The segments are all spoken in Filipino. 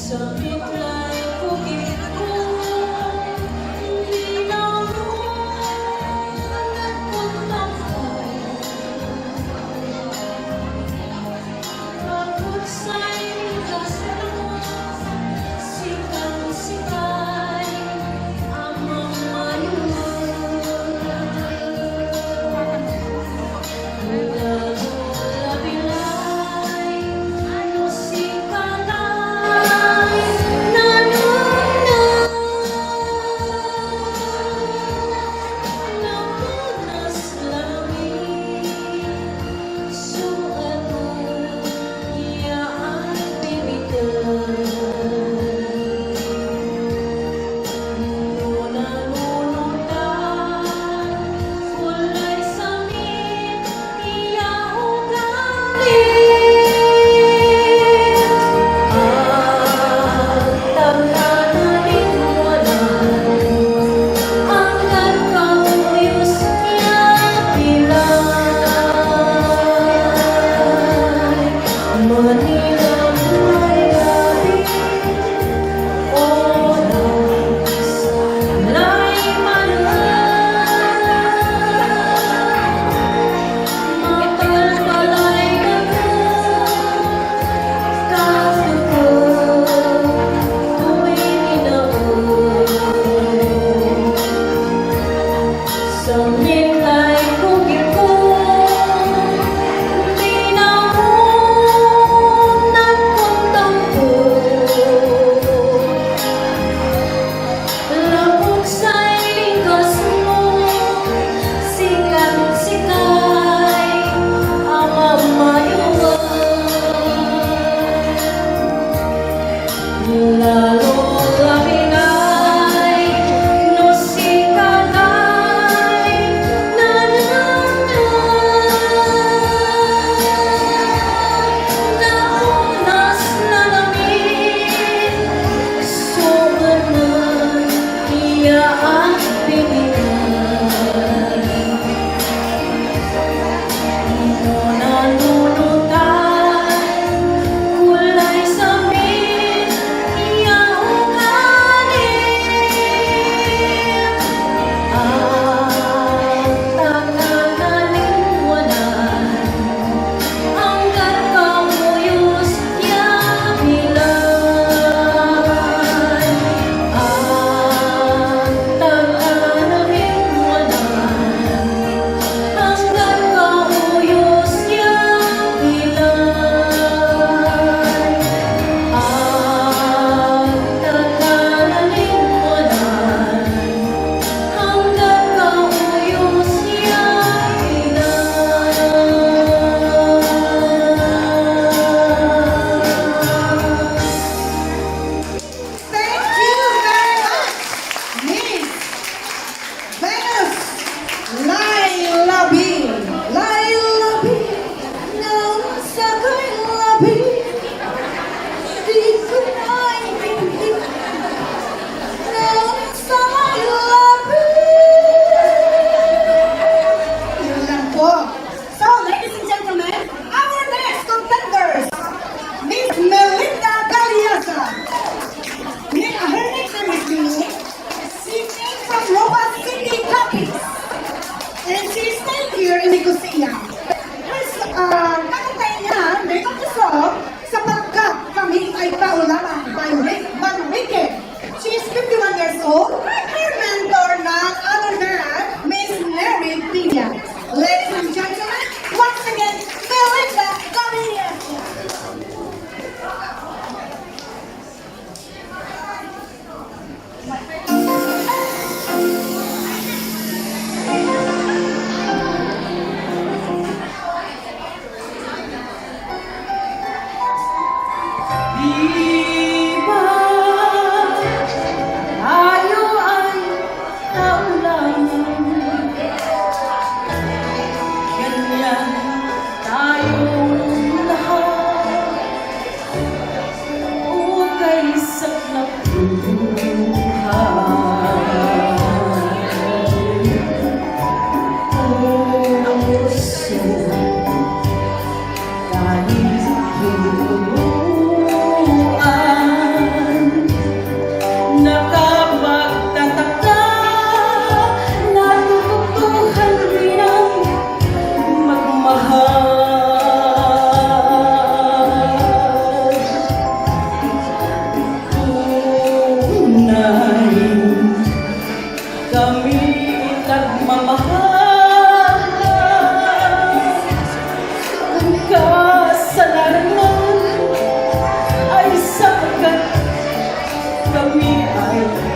Dahil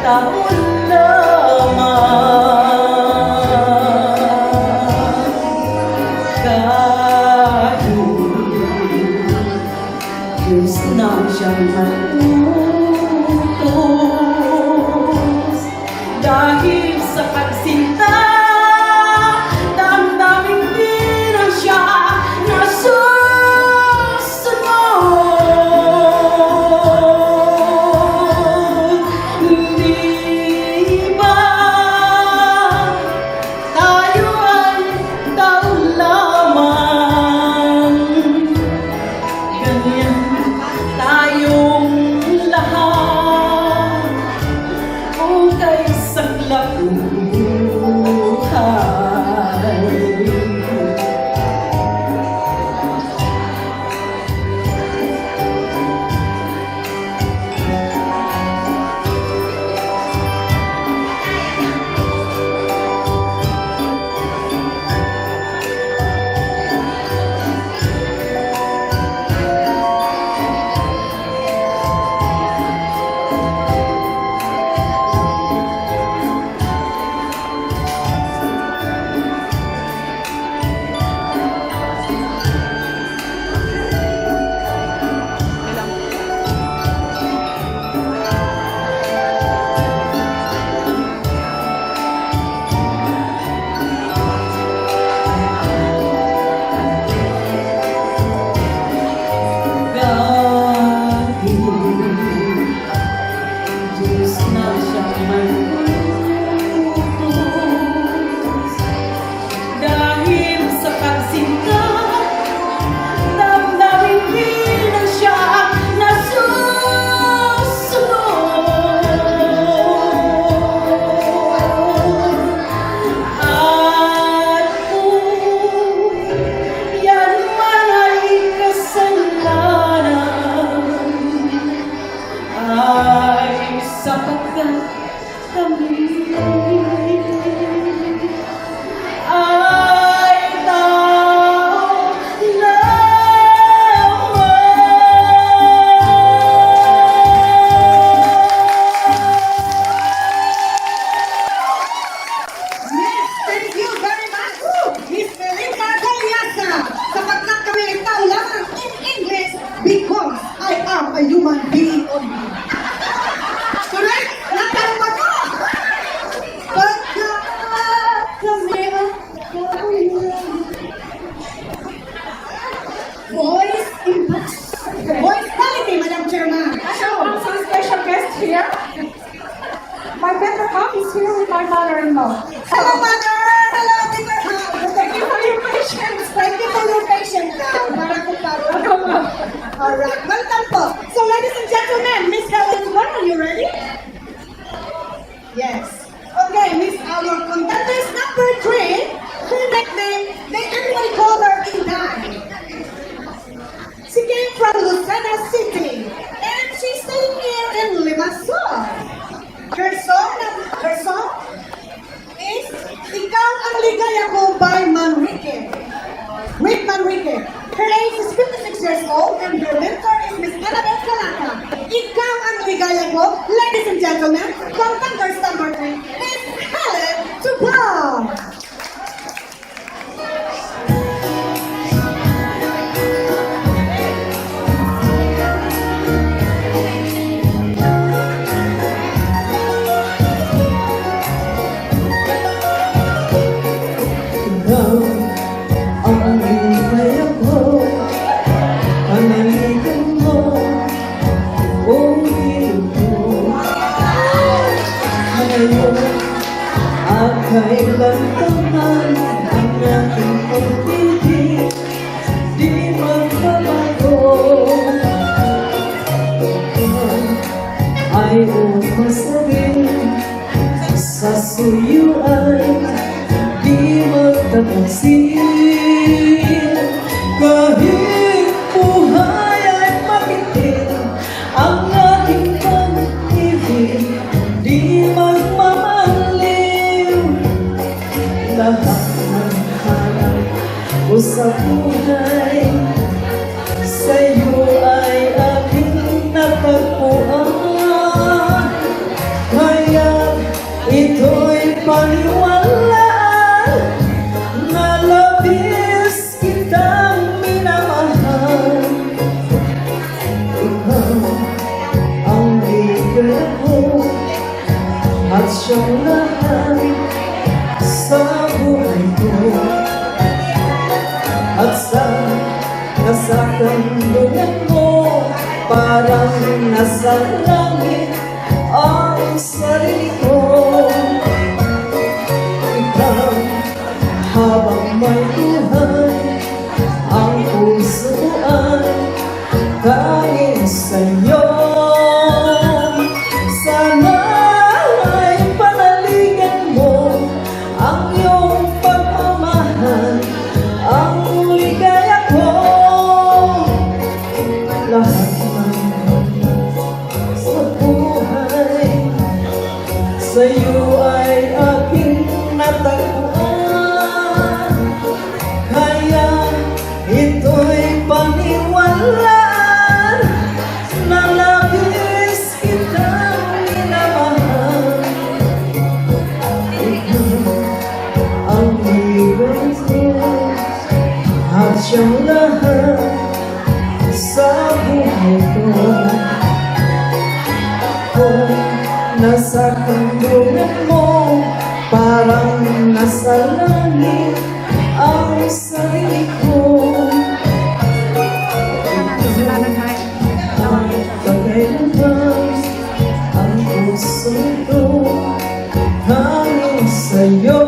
taon lamang. Kahit Diyos na siyang mag-utos, dahil sa pagsinta damdamin din ang siya nasusunod. Hindi ba tayo ay tao lamang? Ganyan tayong lahat, kay saklap ng buhay. Sapagkat kami ay tao lamang. Miss, thank you very much, Miss Felipa Goliasa. Sapagkat kami ay tao lamang in English, because I am a human being only. Correct? Natanong ba ko? Pagkat kami ay tao lamang. Voice quality, Madam Chairman. So, some special guest here. My better half is here with my mother-in-law. Hello, Mother! Hello, Peter Ham! Thank you for your patience. Thank you for your patience now. Para kung Alright, welcome po. So, ladies and gentlemen, Miss Helen, are you ready? Yes. Okay, Miss, our contender is number 3. Her nickname, they everybody call her Inday. She came from Lucena City, and she's staying here in Limassol. Her song is Ikaw ang Ligaya Ko by Manrique. With Manrique. Her age is 56 years old, and her mentor is Miss Annabel Calata. Ikaw ang Ligaya Ko, ladies and gentlemen, contenders number 3, Miss Helen Tubal. Kailanman ang ating pag-ibig, di magbabago. Ay umasabi sa suyuan, di magtapansin. Kahit buhay ay makitin, ang ating pag-ibig, di magmamaliw. Lahat ng hanap ko sa buhay, sa'yo ay aking natagpuan. Kaya siyang lahat sa buhay ko. At sa nasakandungan mo, parang nasa langit ang sarili ko. Ikaw, habang may buhay, ang puso ay tanging sa'yo. Sana ay panaligan mo ang iyong pagmamahal, ang ligaya ko. Lahat ng sa buhay sa'yo ay aking natagpuan. Kaya ito'y paniwalaan na labis kitang minamahal. Ikaw ang libang ko at siyang lahat sa buhay ko. Kung nasa kandungan mo, parang nasa langit ang sarili ko. Ang pagkailangan, ang puso ko hangin sa'yo.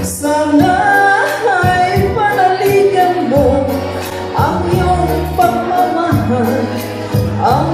Sana ay panaligan mo ang iyong pagmamahal, ang